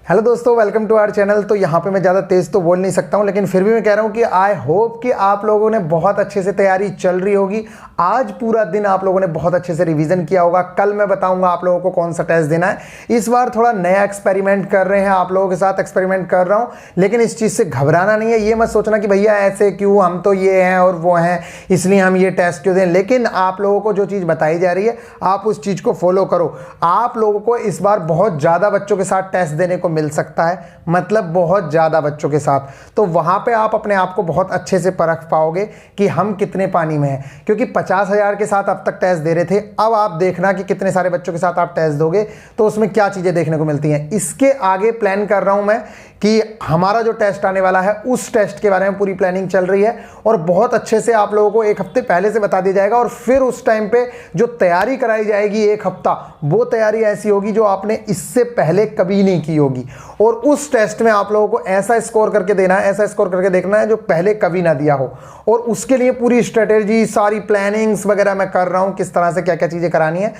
Hello दोस्तों, welcome to our channel. तो यहाँ पे मैं ज़्यादा तेज़ तो बोल नहीं सकता हूँ, लेकिन फिर भी मैं कह रहा हूँ कि आई होप कि आप लोगों ने बहुत अच्छे से तैयारी चल रही होगी। आज पूरा दिन आप लोगों ने बहुत अच्छे से रिवीजन किया होगा। कल मैं बताऊंगा आप लोगों को कौन सा टेस्ट देना है। इस बार थोड़ा नया एक्सपेरिमेंट कर रहे हैं, आप लोगों के साथ एक्सपेरिमेंट कर रहा हूँ, लेकिन इस चीज़ से घबराना नहीं है। ये मत सोचना कि भैया ऐसे क्यों, हम तो ये हैं और वो हैं इसलिए हम ये टेस्ट क्यों दें। लेकिन आप लोगों को जो चीज़ बताई जा रही है आप उस चीज़ को फॉलो करो। आप लोगों को इस बार बहुत ज़्यादा बच्चों के साथ टेस्ट देने को मिल सकता है, मतलब बहुत ज़्यादा बच्चों के साथ। तो वहाँ पे आप अपने आप को बहुत अच्छे से परख पाओगे कि हम कितने पानी में हैं, क्योंकि 50,000 के साथ अब तक टेस्ट दे रहे थे। अब आप देखना कि कितने सारे बच्चों के साथ आप टेस्ट दोगे तो उसमें क्या चीज़ें देखने को मिलती हैं। इसके आगे प्लान कर रहा हूँ मैं कि हमारा जो टेस्ट आने वाला है उस टेस्ट के बारे में पूरी प्लानिंग चल रही है और बहुत अच्छे से आप लोगों को एक हफ्ते पहले से बता दिया जाएगा। और फिर उस टाइम पे जो तैयारी कराई जाएगी एक हफ्ता, वो तैयारी ऐसी होगी जो आपने इससे पहले कभी नहीं की होगी। और उस टेस्ट में आप लोगों को ऐसा स्कोर करके देना है, ऐसा स्कोर करके देखना है जो पहले कभी ना दिया हो। और उसके लिए पूरी स्ट्रेटेजी, सारी प्लानिंग्स वगैरह मैं कर रहा हूँ, किस तरह से क्या क्या चीज़ें करानी है।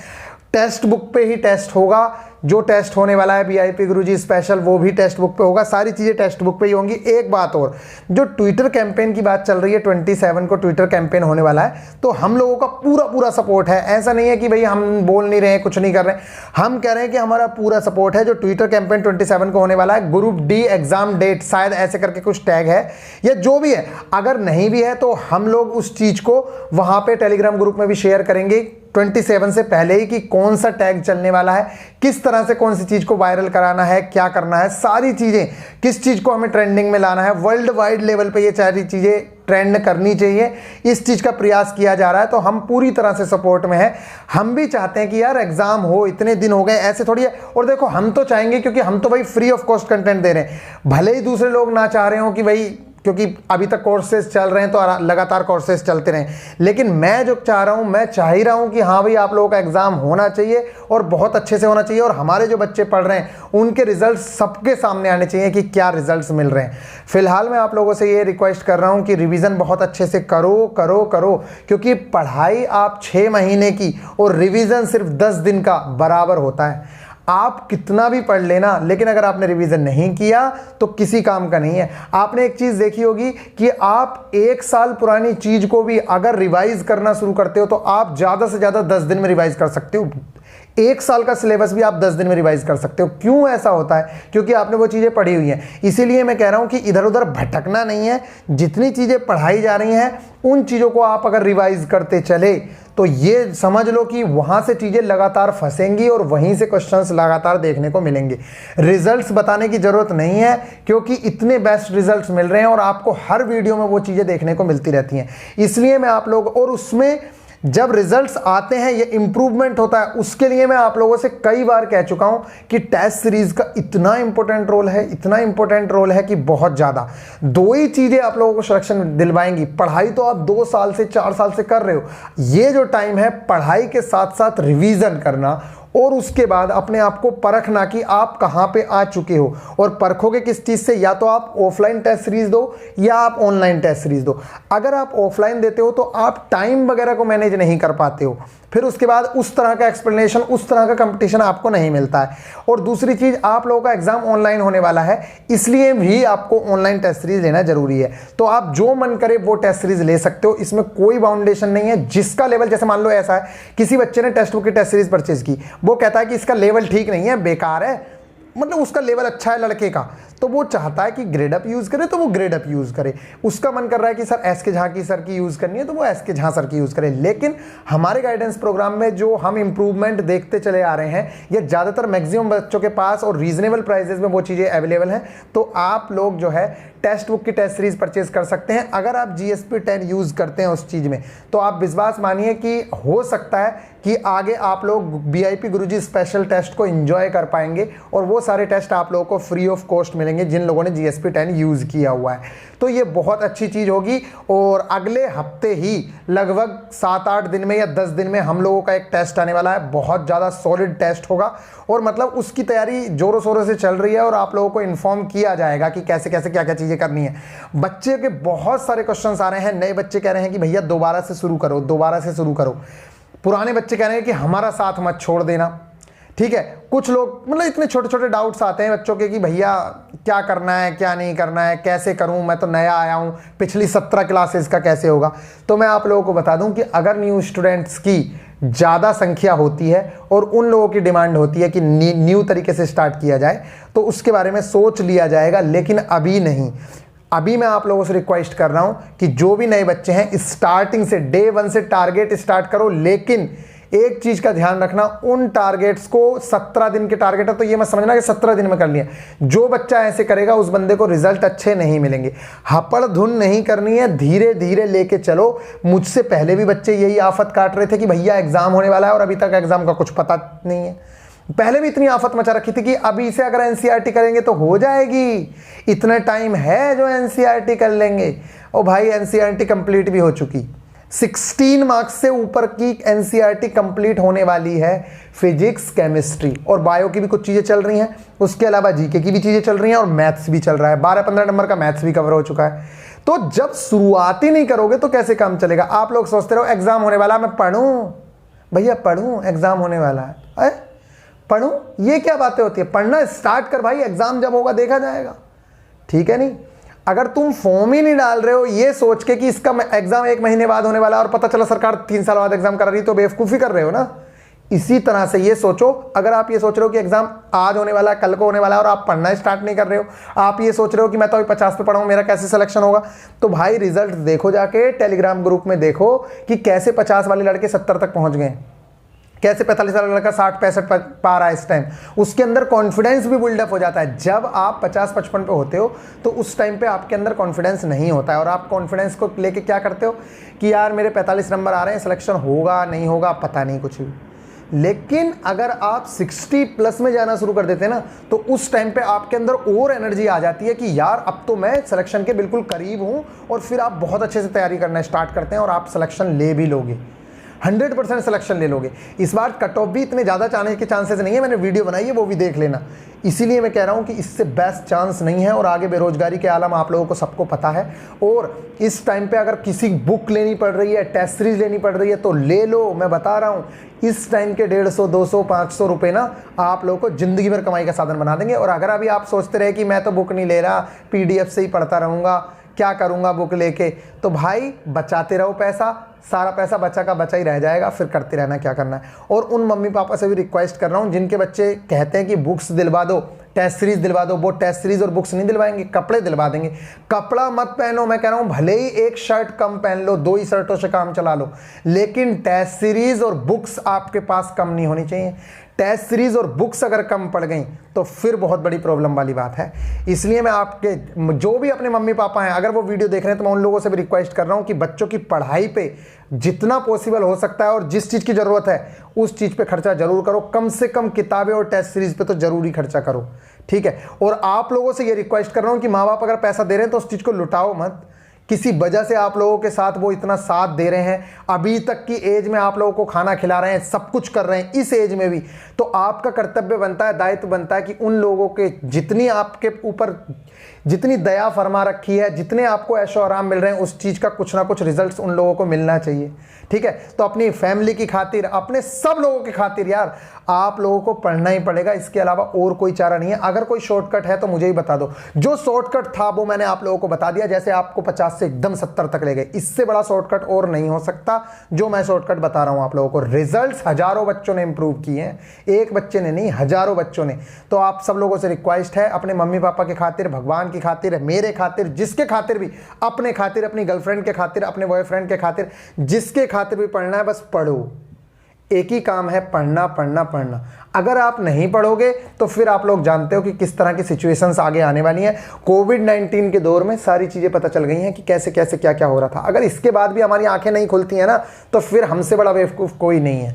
टेक्स्ट बुक पे ही टेस्ट होगा। जो टेस्ट होने वाला है वीआईपी गुरुजी स्पेशल, वो भी टेक्स्ट बुक पे होगा। सारी चीज़ें टेक्स्ट बुक पे ही होंगी। एक बात और, जो ट्विटर कैंपेन की बात चल रही है, 27 को ट्विटर कैंपेन होने वाला है, तो हम लोगों का पूरा पूरा सपोर्ट है। ऐसा नहीं है कि भाई हम बोल नहीं रहे हैं, कुछ नहीं कर रहे हैं। हम कह रहे हैं कि हमारा पूरा सपोर्ट है। जो ट्विटर कैंपेन 27 को होने वाला है, ग्रुप डी एग्जाम डेट शायद ऐसे करके कुछ टैग है या जो भी है, अगर नहीं भी है तो हम लोग उस चीज़ को वहाँ पे टेलीग्राम ग्रुप में भी शेयर करेंगे 27 से पहले ही कि कौन सा टैग चलने वाला है, किस तरह से कौन सी चीज़ को वायरल कराना है, क्या करना है, सारी चीज़ें, किस चीज़ को हमें ट्रेंडिंग में लाना है। वर्ल्ड वाइड लेवल पे ये सारी चीज़ें ट्रेंड करनी चाहिए, इस चीज़ का प्रयास किया जा रहा है। तो हम पूरी तरह से सपोर्ट में हैं। हम भी चाहते हैं कि यार एग्जाम हो, इतने दिन हो गए, ऐसे थोड़ी है। और देखो, हम तो चाहेंगे क्योंकि हम तो भाई फ्री ऑफ कॉस्ट कंटेंट दे रहे हैं। भले ही दूसरे लोग ना चाह रहे हो कि भाई, क्योंकि अभी तक कोर्सेज चल रहे हैं तो लगातार कोर्सेज चलते रहें, लेकिन मैं जो चाह रहा हूं, मैं चाह ही रहा हूं कि हाँ भाई आप लोगों का एग्जाम होना चाहिए और बहुत अच्छे से होना चाहिए। और हमारे जो बच्चे पढ़ रहे हैं उनके रिजल्ट्स सबके सामने आने चाहिए कि क्या रिजल्ट्स मिल रहे हैं। फिलहाल मैं आप लोगों से ये रिक्वेस्ट कर रहा हूं कि रिवीजन बहुत अच्छे से करो करो करो, क्योंकि पढ़ाई आप 6 महीने की और रिवीजन सिर्फ 10 दिन का बराबर होता है। आप कितना भी पढ़ लेना, लेकिन अगर आपने रिवीजन नहीं किया तो किसी काम का नहीं है। आपने एक चीज़ देखी होगी कि आप 1 साल पुरानी चीज़ को भी अगर रिवाइज करना शुरू करते हो तो आप ज़्यादा से ज़्यादा 10 दिन में रिवाइज कर सकते हो। 1 साल का सिलेबस भी आप 10 दिन में रिवाइज कर सकते हो। क्यों ऐसा होता है? क्योंकि आपने वो चीज़ें पढ़ी हुई हैं। इसीलिए मैं कह रहा हूं कि इधर उधर भटकना नहीं है। जितनी चीज़ें पढ़ाई जा रही हैं उन चीज़ों को आप अगर रिवाइज करते चले तो ये समझ लो कि वहाँ से चीज़ें लगातार फंसेंगी और वहीं से क्वेश्चंस लगातार देखने को मिलेंगे। रिजल्ट्स बताने की ज़रूरत नहीं है, क्योंकि इतने बेस्ट रिजल्ट्स मिल रहे हैं और आपको हर वीडियो में वो चीज़ें देखने को मिलती रहती हैं। इसलिए मैं आप लोग, और उसमें जब रिजल्ट्स आते हैं ये इंप्रूवमेंट होता है, उसके लिए मैं आप लोगों से कई बार कह चुका हूं कि टेस्ट सीरीज का इतना इंपॉर्टेंट रोल है, इतना इंपॉर्टेंट रोल है कि बहुत ज़्यादा। 2 ही चीज़ें आप लोगों को सिलेक्शन दिलवाएंगी। पढ़ाई तो आप 2 साल से 4 साल से कर रहे हो। ये जो टाइम है पढ़ाई के साथ साथ रिवीजन करना और उसके बाद अपने आप को परखना कि आप कहाँ पे आ चुके हो। और परखोगे किस चीज़ से? या तो आप ऑफलाइन टेस्ट सीरीज दो या आप ऑनलाइन टेस्ट सीरीज दो। अगर आप ऑफलाइन देते हो तो आप टाइम वगैरह को मैनेज नहीं कर पाते हो, फिर उसके बाद उस तरह का एक्सप्लेनेशन, उस तरह का कंपटीशन आपको नहीं मिलता है। और दूसरी चीज़, आप लोगों का एग्जाम ऑनलाइन होने वाला है, इसलिए भी आपको ऑनलाइन टेस्ट सीरीज लेना जरूरी है। तो आप जो मन करे वो टेस्ट सीरीज ले सकते हो, इसमें कोई बाउंडेशन नहीं है। जिसका लेवल, जैसे मान लो ऐसा है किसी बच्चे ने टेक्स्ट बुक की टेस्ट सीरीज परचेज की, वो कहता है कि इसका लेवल ठीक नहीं है, बेकार है, मतलब उसका लेवल अच्छा है लड़के का, तो वो चाहता है कि ग्रेड अप यूज़ करे तो वो ग्रेड अप यूज़ करे। उसका मन कर रहा है कि सर एस के झा की सर की यूज़ करनी है तो वो एस के झा सर की यूज़ करे। लेकिन हमारे गाइडेंस प्रोग्राम में जो हम इंप्रूवमेंट देखते चले आ रहे हैं, ये ज़्यादातर मैक्सिमम बच्चों के पास और रीजनेबल प्राइजेस में वो चीज़ें अवेलेबल हैं। तो आप लोग जो है टेक्स्ट बुक की टेस्ट सीरीज परचेज कर सकते हैं। अगर आप GSP 10 यूज़ करते हैं उस चीज़ में, तो आप विश्वास मानिए कि हो सकता है कि आगे आप लोग VIP गुरुजी स्पेशल टेस्ट को एंजॉय कर पाएंगे और वो सारे टेस्ट आप लोगों को फ्री ऑफ कॉस्ट मिलेंगे जिन लोगों ने GSP 10 यूज़ किया हुआ है। तो ये बहुत अच्छी चीज़ होगी। और अगले हफ्ते ही लगभग 7-8 दिन में या 10 दिन में हम लोगों का एक टेस्ट आने वाला है। बहुत ज़्यादा सॉलिड टेस्ट होगा और मतलब उसकी तैयारी जोरों शोरों से चल रही है और आप लोगों को इन्फॉर्म किया जाएगा कि कैसे कैसे क्या क्या चीज़ें करनी है। बच्चे के बहुत सारे क्वेश्चंस आ रहे हैं। नए बच्चे कह रहे हैं कि भैया दोबारा से शुरू करो, दोबारा से शुरू करो। पुराने बच्चे कह रहे हैं कि हमारा साथ मत छोड़ देना। ठीक है। कुछ लोग मतलब इतने छोटे छोटे डाउट्स आते हैं बच्चों के कि भैया क्या करना है क्या नहीं करना है, कैसे करूं, मैं तो नया आया हूं, पिछली 17 क्लासेस का कैसे होगा। तो मैं आप लोगों को बता दूं कि अगर न्यू स्टूडेंट्स की ज़्यादा संख्या होती है और उन लोगों की डिमांड होती है कि न्यू तरीके से स्टार्ट किया जाए तो उसके बारे में सोच लिया जाएगा, लेकिन अभी नहीं। अभी मैं आप लोगों से रिक्वेस्ट कर रहा हूं कि जो भी नए बच्चे हैं स्टार्टिंग से डे 1 से टारगेट स्टार्ट करो, लेकिन एक चीज का ध्यान रखना, उन टारगेट्स को 17 दिन के टारगेट है तो ये मत समझना कि 17 दिन में कर लिया। जो बच्चा ऐसे करेगा उस बंदे को रिजल्ट अच्छे नहीं मिलेंगे। हपड़ धुन नहीं करनी है, धीरे धीरे लेके चलो। मुझसे पहले भी बच्चे यही आफत काट रहे थे कि भैया एग्जाम होने वाला है और अभी तक एग्जाम का कुछ पता नहीं है। पहले भी इतनी आफत मचा रखी थी कि अभी से अगर एनसीईआरटी करेंगे तो हो जाएगी, इतना टाइम है जो एनसीईआरटी कर लेंगे। और भाई एनसीईआरटी कंप्लीट भी हो चुकी, 16 मार्क्स से ऊपर की एनसीईआरटी कंप्लीट होने वाली है। फिजिक्स, केमिस्ट्री और बायो की भी कुछ चीजें चल रही हैं, उसके अलावा जीके की भी चीजें चल रही हैं और मैथ्स भी चल रहा है। 12-15 नंबर का मैथ्स भी कवर हो चुका है। तो जब शुरुआत ही नहीं करोगे तो कैसे काम चलेगा। आप लोग सोचते रहो एग्जाम होने वाला, मैं पढ़ूं, भैया पढ़ूं, एग्जाम होने वाला है, पढ़ूं, ये क्या बातें होती है। पढ़ना स्टार्ट कर भाई, एग्जाम जब होगा देखा जाएगा, ठीक है। नहीं, अगर तुम फॉर्म ही नहीं डाल रहे हो ये सोच के कि इसका एग्जाम 1 महीने बाद होने वाला है और पता चला सरकार 3 साल बाद एग्जाम करा रही, तो बेवकूफी कर रहे हो ना। इसी तरह से ये सोचो, अगर आप ये सोच रहे हो कि एग्जाम आज होने वाला है, कल को होने वाला है और आप पढ़ना स्टार्ट नहीं कर रहे हो, आप ये सोच रहे हो कि मैं तो अभी 50 पे पढ़ाऊं, मेरा कैसे सिलेक्शन होगा, तो भाई रिजल्ट देखो, जाके टेलीग्राम ग्रुप में देखो कि कैसे 50 वाले लड़के 70 तक पहुंच गए, कैसे 45 वाला लड़का 60-65 पा रहा है इस टाइम। उसके अंदर कॉन्फिडेंस भी बिल्डअप हो जाता है। जब आप 50-55 पे होते हो तो उस टाइम पे आपके अंदर कॉन्फिडेंस नहीं होता है और आप कॉन्फिडेंस को लेके क्या करते हो कि यार मेरे 45 नंबर आ रहे हैं, सिलेक्शन होगा नहीं होगा पता नहीं कुछ भी। लेकिन अगर आप 60 प्लस में जाना शुरू कर देते हैं ना, तो उस टाइम पे आपके अंदर और एनर्जी आ जाती है कि यार अब तो मैं सिलेक्शन के बिल्कुल करीब हूँ, और फिर आप बहुत अच्छे से तैयारी करना स्टार्ट करते हैं और आप सिलेक्शन ले भी लोगे, 100% सिलेक्शन ले लोगे। इस बार कट ऑफ भी इतने ज़्यादा जाने के चांसेस नहीं है, मैंने वीडियो बनाई है वो भी देख लेना। इसीलिए मैं कह रहा हूँ कि इससे बेस्ट चांस नहीं है, और आगे बेरोजगारी के आलम आप लोगों को सबको पता है। और इस टाइम पे अगर किसी बुक लेनी पड़ रही है, टेस्ट सीरीज लेनी पड़ रही है तो ले लो। मैं बता रहा हूँ इस टाइम के 150, 200, 500 रुपये ना आप लोगों को ज़िंदगी भर कमाई का साधन बना देंगे। और अगर अभी आप सोचते रहे कि मैं तो बुक नहीं ले रहा, PDF से ही पढ़ता रहूँगा, क्या करूँगा बुक लेके, तो भाई बचाते रहो पैसा, सारा पैसा बचा का बचा ही रह जाएगा, फिर करते रहना क्या करना है। और उन मम्मी पापा से भी रिक्वेस्ट कर रहा हूँ जिनके बच्चे कहते हैं कि बुक्स दिलवा दो, टेस्ट सीरीज दिलवा दो, वो टेस्ट सीरीज और बुक्स नहीं दिलवाएंगे, कपड़े दिलवा देंगे। कपड़ा मत पहनो, मैं कह रहा हूँ भले ही एक शर्ट कम पहन लो, 2 ही शर्टों से काम चला लो, लेकिन टेस्ट सीरीज और बुक्स आपके पास कम नहीं होनी चाहिए। टेस्ट सीरीज और बुक्स अगर कम पड़ गई तो फिर बहुत बड़ी प्रॉब्लम वाली बात है। इसलिए मैं आपके जो भी अपने मम्मी पापा हैं, अगर वो वीडियो देख रहे हैं, तो मैं उन लोगों से भी रिक्वेस्ट कर रहा हूं कि बच्चों की पढ़ाई पे जितना पॉसिबल हो सकता है और जिस चीज़ की ज़रूरत है उस चीज़ पे खर्चा जरूर करो। कम से कम किताबें और टेस्ट सीरीज पे तो जरूरी खर्चा करो, ठीक है। और आप लोगों से ये रिक्वेस्ट कर रहा हूँ कि माँ बाप अगर पैसा दे रहे हैं तो उस चीज़ को लुटाओ मत। किसी वजह से आप लोगों के साथ वो इतना साथ दे रहे हैं, अभी तक की एज में आप लोगों को खाना खिला रहे हैं, सब कुछ कर रहे हैं इस एज में भी, तो आपका कर्तव्य बनता है, दायित्व बनता है कि उन लोगों के जितनी आपके ऊपर जितनी दया फरमा रखी है, जितने आपको ऐशो आराम मिल रहे हैं, उस चीज़ का कुछ ना कुछ रिजल्ट्स उन लोगों को मिलना चाहिए, ठीक है। तो अपनी फैमिली की खातिर, अपने सब लोगों की खातिर यार आप लोगों को पढ़ना ही पड़ेगा, इसके अलावा और कोई चारा नहीं है। अगर कोई शॉर्टकट है तो मुझे ही बता दो। जो शॉर्टकट था वो मैंने आप लोगों को बता दिया, जैसे आपको 50 से एकदम 70 तक ले गए, इससे बड़ा शॉर्टकट और नहीं हो सकता जो मैं शॉर्टकट बता रहा हूं आप लोगों को। रिजल्ट्स हजारों बच्चों ने इंप्रूव किए हैं, एक बच्चे ने नहीं, हजारों बच्चों ने। तो आप सब लोगों से रिक्वेस्ट है, अपने मम्मी पापा की खातिर, भगवान की खातिर, मेरे खातिर, जिसके खातिर भी, अपने खातिर, अपनी गर्लफ्रेंड के खातिर, अपने बॉयफ्रेंड के खातिर, जिसके खातिर भी पढ़ना है, बस पढ़ो। एक ही काम है, पढ़ना पढ़ना पढ़ना। अगर आप नहीं पढ़ोगे तो फिर आप लोग जानते हो कि किस तरह की सिचुएशंस आगे आने वाली हैं। कोविड-19 के दौर में सारी चीज़ें पता चल गई हैं कि कैसे कैसे क्या क्या हो रहा था। अगर इसके बाद भी हमारी आंखें नहीं खुलती हैं ना, तो फिर हमसे बड़ा बेवकूफ़ कोई नहीं है,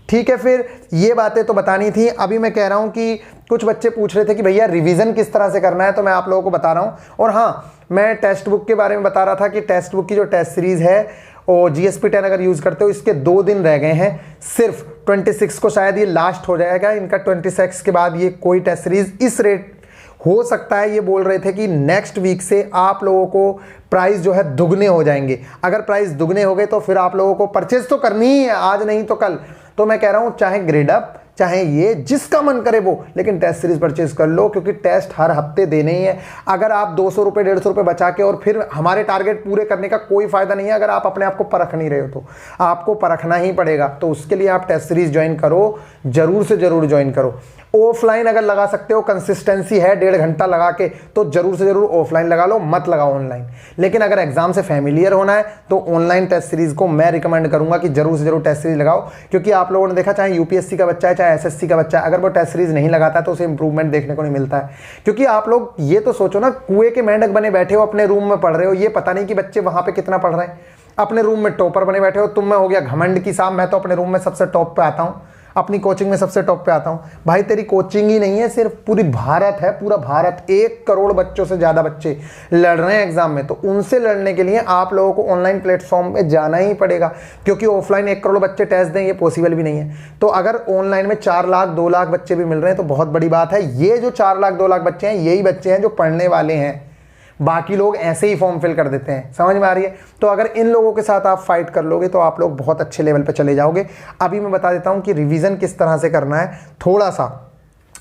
ठीक है। फिर ये बातें तो बतानी थी। अभी मैं कह रहा हूँ कि कुछ बच्चे पूछ रहे थे कि भैया रिवीजन किस तरह से करना है, तो मैं आप लोगों को बता रहा हूँ। और हाँ, मैं टेक्स्ट बुक के बारे में बता रहा था कि टेक्स्ट बुक की जो टेस्ट सीरीज है और GSP10 अगर यूज़ करते हो, इसके 2 दिन रह गए हैं सिर्फ। 26 को शायद ये लास्ट हो जाएगा इनका, 26 के बाद ये कोई टेस्ट सीरीज इस रेट हो सकता है। ये बोल रहे थे कि नेक्स्ट वीक से आप लोगों को प्राइस जो है दुगने हो जाएंगे। अगर प्राइस दुगने हो गए तो फिर आप लोगों को परचेज तो करनी ही है, आज नहीं तो कल। तो मैं कह रहा हूँ चाहे ग्रेड अप चाहे ये, जिसका मन करे वो, लेकिन टेस्ट सीरीज परचेज कर लो, क्योंकि टेस्ट हर हफ्ते देने ही है। अगर आप 200 रुपये 150 रुपये बचा के और फिर हमारे टारगेट पूरे करने का कोई फायदा नहीं है अगर आप अपने आप को परख नहीं रहे हो। तो आपको परखना ही पड़ेगा, तो उसके लिए आप टेस्ट सीरीज ज्वाइन करो, जरूर से जरूर ज्वाइन करो। ऑफलाइन अगर लगा सकते हो, कंसिस्टेंसी है 1.5 घंटा लगा के, तो जरूर से जरूर ऑफलाइन लगा लो, मत लगाओ ऑनलाइन। लेकिन अगर एग्जाम से फैमिलियर होना है तो ऑनलाइन टेस्ट सीरीज को मैं रिकमेंड करूंगा कि जरूर से जरूर टेस्ट सीरीज लगाओ, क्योंकि आप लोगों ने देखा चाहे यूपीएससी का बच्चा है चाहे एसएससी का बच्चा है, अगर वो टेस्ट सीरीज नहीं लगाता है तो उसे इंप्रूवमेंट देखने को नहीं मिलता है। क्योंकि आप लोग ये तो सोचो ना, कुएं के मेंढक बने बैठे हो, अपने रूम में पढ़ रहे हो, ये पता नहीं कि बच्चे वहां पे कितना पढ़ रहे हैं। अपने रूम में टॉपर बने बैठे हो, तुम में हो गया घमंड की साहब मैं तो अपने रूम में सबसे टॉप पे आता हूं, अपनी कोचिंग में सबसे टॉप पे आता हूं। भाई तेरी कोचिंग ही नहीं है, सिर्फ पूरी भारत है, पूरा भारत 1 करोड़ बच्चों से ज्यादा बच्चे लड़ रहे हैं एग्जाम में। तो उनसे लड़ने के लिए आप लोगों को ऑनलाइन प्लेटफॉर्म पे जाना ही पड़ेगा, क्योंकि ऑफलाइन 1 करोड़ बच्चे टेस्ट दें ये पॉसिबल भी नहीं है। तो अगर ऑनलाइन में 4 लाख 2 लाख बच्चे भी मिल रहे हैं तो बहुत बड़ी बात है। ये जो 4 लाख 2 लाख बच्चे हैं यही बच्चे हैं जो पढ़ने वाले हैं, बाकी लोग ऐसे ही फॉर्म फिल कर देते हैं। समझ में आ रही है? तो अगर इन लोगों के साथ आप फाइट कर लोगे तो आप लोग बहुत अच्छे लेवल पे चले जाओगे। अभी मैं बता देता हूं कि रिवीजन किस तरह से करना है थोड़ा सा,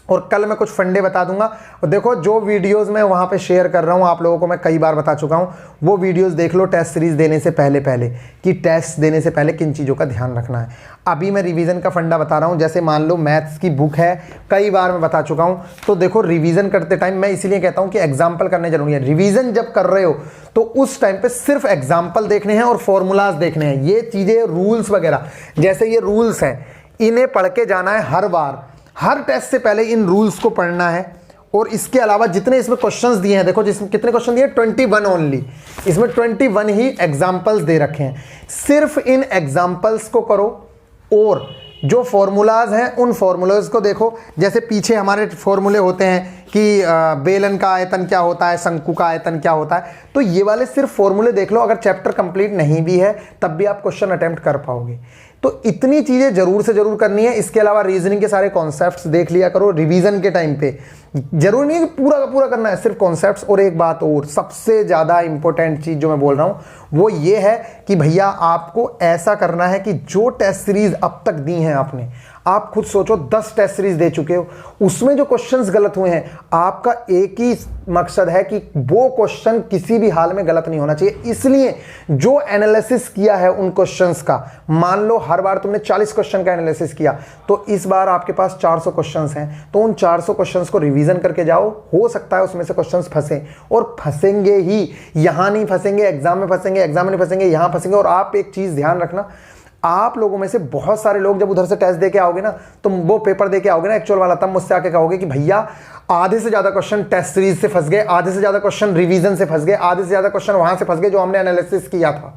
और कल मैं कुछ फंडे बता दूंगा। और देखो जो वीडियोस मैं वहां पे शेयर कर रहा हूं आप लोगों को, मैं कई बार बता चुका हूं, वो वीडियोस देख लो टेस्ट सीरीज देने से पहले कि टेस्ट देने से पहले किन चीज़ों का ध्यान रखना है। अभी मैं रिवीजन का फंडा बता रहा हूं, जैसे मान लो मैथ्स की बुक है, कई बार मैं बता चुका हूं। तो देखो रिवीजन करते टाइम मैं इसलिए कहता हूं कि एग्जाम्पल करने जरूरी है। रिवीजन जब कर रहे हो तो उस टाइम पे सिर्फ एग्जाम्पल देखने हैं और फॉर्मूलाज देखने हैं। ये चीज़ें रूल्स वगैरह, जैसे ये रूल्स हैं, इन्हें पढ़ के जाना है हर बार, हर टेस्ट से पहले इन रूल्स को पढ़ना है। और इसके अलावा जितने इसमें क्वेश्चंस दिए हैं, देखो जिसमें कितने क्वेश्चन दिए, 21 ओनली, इसमें 21 ही एग्जाम्पल्स दे रखे हैं। सिर्फ इन एग्जाम्पल्स को करो और जो फॉर्मूलाज हैं उन फॉर्मूलाज को देखो। जैसे पीछे हमारे फॉर्मूले होते हैं कि बेलन का आयतन क्या होता है, शंकु का आयतन क्या होता है, तो ये वाले सिर्फ फॉर्मूले देख लो। अगर चैप्टर कंप्लीट नहीं भी है तब भी आप क्वेश्चन अटेम्प्ट कर पाओगे। तो इतनी चीजें जरूर से जरूर करनी है। इसके अलावा रीजनिंग के सारे कॉन्सेप्ट्स देख लिया करो रिवीजन के टाइम पे। जरूर नहीं है कि पूरा का पूरा करना है, सिर्फ कॉन्सेप्ट्स। और एक बात और, सबसे ज्यादा इंपॉर्टेंट चीज जो मैं बोल रहा हूं वो ये है कि भैया आपको ऐसा करना है कि जो टेस्ट सीरीज अब तक दी हैं आपने, आप खुद सोचो 10 टेस्ट सीरीज दे चुके हो, उसमें जो क्वेश्चंस गलत हुए हैं, आपका एक ही मकसद है कि वो क्वेश्चन किसी भी हाल में गलत नहीं होना चाहिए। इसलिए जो एनालिसिस किया है उन क्वेश्चंस का, मान लो हर बार तुमने 40 क्वेश्चन का एनालिसिस किया, तो इस बार आपके पास 400 क्वेश्चंस हैं, तो उन 400 क्वेश्चंस को रिवीजन करके जाओ। हो सकता है उसमें से क्वेश्चंस फंसे, और फंसेंगे ही, यहां नहीं फंसेंगे एग्जाम में फंसेंगे, एग्जाम में नहीं फंसेंगे यहां फंसेंगे। और आप एक चीज ध्यान रखना, आप लोगों में से बहुत सारे लोग जब उधर से टेस्ट देके आओगे ना, तो वो पेपर देके आओगे ना एक्चुअल वाला, तब मुझसे आके कहोगे कि भैया आधे से ज्यादा क्वेश्चन टेस्ट सीरीज से फंस गए, आधे से ज्यादा क्वेश्चन रिवीजन से फंस गए, आधे से ज्यादा क्वेश्चन वहां से फंस गए जो हमने एनालिसिस किया था।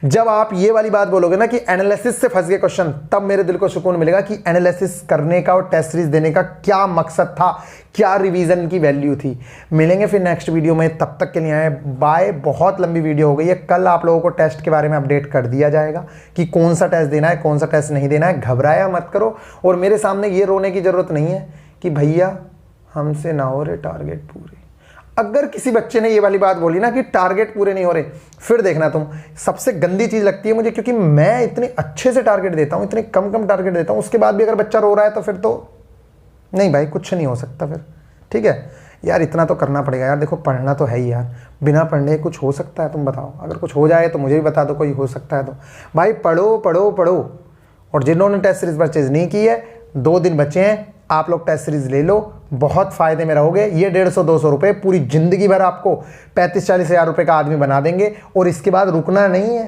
जब आप ये वाली बात बोलोगे ना कि एनालिसिस से फंस गए क्वेश्चन, तब मेरे दिल को सुकून मिलेगा कि एनालिसिस करने का और टेस्ट सीरीज देने का क्या मकसद था, क्या रिवीजन की वैल्यू थी। मिलेंगे फिर नेक्स्ट वीडियो में, तब तक के लिए आए बाय। बहुत लंबी वीडियो हो गई है, कल आप लोगों को टेस्ट के बारे में अपडेट कर दिया जाएगा कि कौन सा टेस्ट देना है कौन सा टेस्ट नहीं देना है। घबराया मत करो, और मेरे सामने ये रोने की जरूरत नहीं है कि भैया हमसे ना हो रहे टारगेट पूरे। अगर किसी बच्चे ने ये वाली बात बोली ना कि टारगेट पूरे नहीं हो रहे, फिर देखना तुम, सबसे गंदी चीज लगती है मुझे, क्योंकि मैं इतने अच्छे से टारगेट देता हूं, इतने कम टारगेट देता हूं, उसके बाद भी अगर बच्चा रो रहा है तो फिर तो नहीं भाई, कुछ नहीं हो सकता फिर। ठीक है यार, इतना तो करना पड़ेगा यार। देखो पढ़ना तो है ही यार, बिना पढ़ने कुछ हो सकता है? तुम बताओ, अगर कुछ हो जाए तो मुझे भी बता दो, कोई हो सकता है तो। भाई पढ़ो पढ़ो पढ़ो। और जिन्होंने टेस्ट सीरीज परचेज नहीं की है, 2 दिन बचे हैं, आप लोग टेस्ट सीरीज ले लो, बहुत फायदे में रहोगे। ये 150-200 रुपए पूरी जिंदगी भर आपको 35-40 हज़ार रुपए का आदमी बना देंगे। और इसके बाद रुकना नहीं है,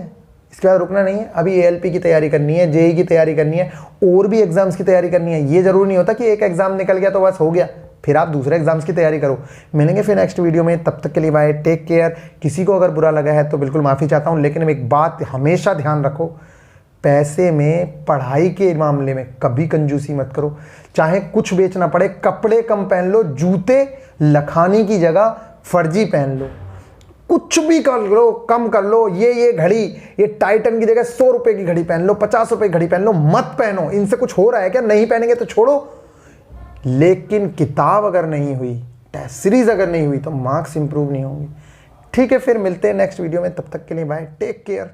इसके बाद रुकना नहीं है। अभी एएलपी की तैयारी करनी है, जेईई की तैयारी करनी है, और भी एग्जाम्स की तैयारी करनी है। ये जरूरी नहीं होता कि एक एग्जाम निकल गया तो बस हो गया, फिर आप दूसरे एग्जाम्स की तैयारी करो। मिलेंगे फिर नेक्स्ट वीडियो में, तब तक के लिए बाय, टेक केयर। किसी को अगर बुरा लगा है तो बिल्कुल माफ़ी चाहता हूँ, लेकिन एक बात हमेशा ध्यान रखो, पैसे में, पढ़ाई के मामले में कभी कंजूसी मत करो। चाहे कुछ बेचना पड़े, कपड़े कम पहन लो, जूते लखानी की जगह फर्जी पहन लो, कुछ भी कर लो, कम कर लो। ये घड़ी, ये टाइटन की जगह 100 रुपए की घड़ी पहन लो, 50 रुपए की घड़ी पहन लो, मत पहनो। इनसे कुछ हो रहा है क्या? नहीं पहनेंगे तो छोड़ो। लेकिन किताब अगर नहीं हुई, टेस्ट सीरीज अगर नहीं हुई, तो मार्क्स इंप्रूव नहीं होंगे। ठीक है, फिर मिलते हैं नेक्स्ट वीडियो में, तब तक के लिए बाय, टेक केयर।